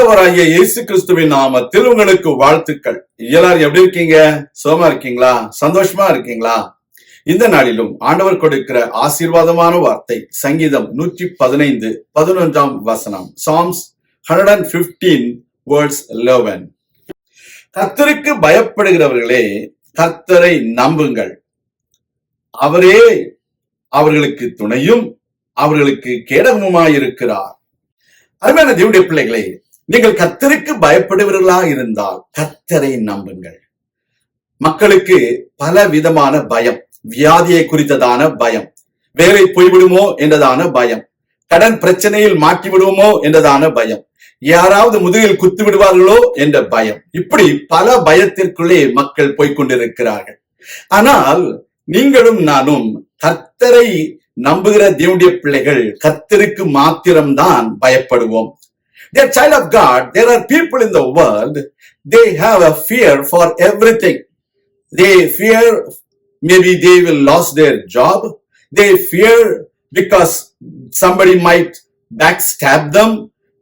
ஆண்டவராகிய இயேசு கிறிஸ்துவின் நாமத்தில் உங்களுக்கு வாழ்த்துக்கள். எல்லாரும் எப்படி இருக்கீங்க? சுகமா இருக்கீங்களா? சந்தோஷமா இருக்கீங்களா? இந்த நாளிலும் ஆண்டவர் கொடுக்கிற ஆசீர்வாதமான வார்த்தை சங்கீதம் 115:11 Psalms 115 verse 11. கர்த்தருக்கு பயப்படுகிறவர்களே, கர்த்தரை நம்புங்கள். அவரே அவர்களுக்கு துணையும் அவர்களுக்கு கேடகமுமாயிருக்கிறார். அருமையான தேவனுடைய பிள்ளைகளே, நீங்கள் கர்த்தருக்கு பயப்படுகிறவர்களா இருந்தால் கர்த்தரை நம்புங்கள். மக்களுக்கு பல விதமான பயம், வியாதியை குறித்ததான பயம், வேலை போய்விடுமோ என்றதான பயம், கடன் பிரச்சனையில் மாட்டி விடுவோமோ என்றதான பயம், யாராவது முதுகில் குத்து விடுவார்களோ என்ற பயம், இப்படி பல பயத்திற்குள்ளே மக்கள் போய்கொண்டிருக்கிறார்கள். ஆனால் நீங்களும் நானும் கர்த்தரை நம்புகிற தேவனுடைய பிள்ளைகள் கர்த்தருக்கு மாத்திரம்தான் பயப்படுவோம். They are child of God. There are people in the world, they have a fear for everything. They fear maybe they will lose their job. They fear because somebody might backstab them.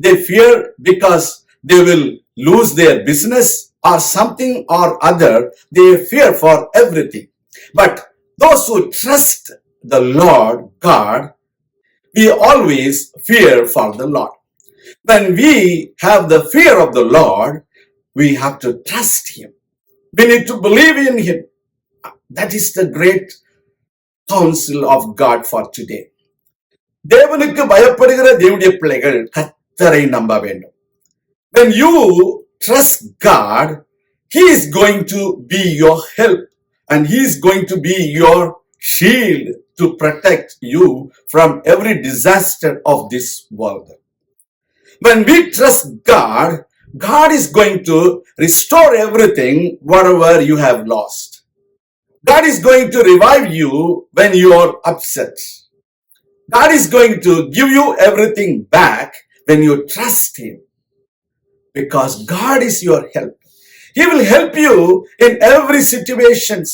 They fear because they will lose their business or something or other. They fear for everything. But those who trust the Lord God, we always fear for the Lord. When we have the fear of the Lord, we have to trust Him. We need to believe in Him. That is the great counsel of God for today. தேவனுக்கு பயப்படுகிற தேவனுடைய பிள்ளைகள் கர்த்தரை நம்ப வேண்டும். When you trust God, He is going to be your help and He is going to be your shield to protect you from every disaster of this world. When we trust God, God is going to restore everything, whatever you have lost. God is going to revive you when you are upset. God is going to give you everything back when you trust Him. Because God is your help. He will help you in every situations.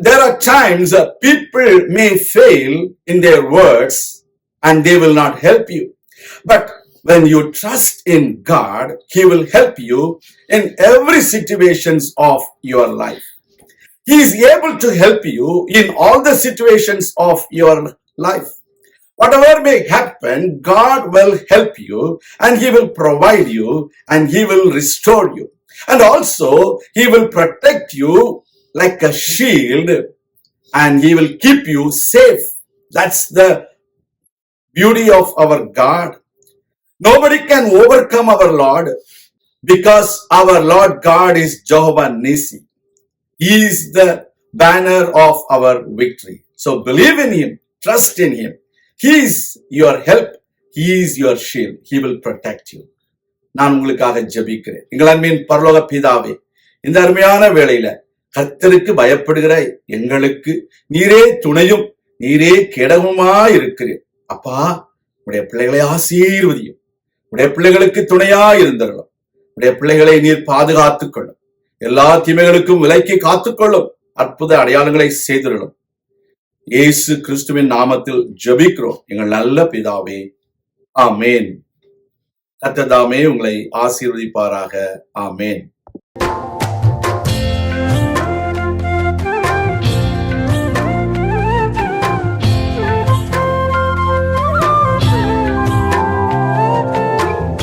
There are times people may fail in their words and they will not help you. But when you trust in God, He will help you in every situations of your life. He is able to help you in all the situations of your life. Whatever may happen, God will help you and He will provide you and He will restore you. And also, He will protect you like a shield and He will keep you safe. That's the beauty of our God. Nobody can overcome our Lord because our Lord God is Jehovah Nissi. He is the banner of our victory. So believe in Him, trust in Him. He is your help. He is your shield. He will protect you. நான் உங்களுக்காக ஜெபிக்கிறேன். எங்கள் அன்பின் பரலோக பிதாவே, இந்த அருமையான வேளையில கர்த்தருக்கு பயப்படுகிற எங்களுக்கு நீரே துணையும் நீரே கேடகமுமாய் இருக்கிறீர். அப்பா, உடைய பிள்ளைகளை ஆசீர்வதியும். உடைய பிள்ளைகளுக்கு துணையா இருந்தருளும். உடைய பிள்ளைகளை நீர் பாதுகாத்துக் கொள்ளும். எல்லா தீமைகளுக்கும் விலக்கி காத்துக்கொள்ளும். அற்புத அடையாளங்களை செய்திருளும். இயேசு கிறிஸ்துவின் நாமத்தில் ஜெபிக்கிறோம் எங்கள் நல்ல பிதாவே. ஆமேன். கர்த்தர் தாமே உங்களை ஆசீர்வதிப்பாராக. ஆமேன்.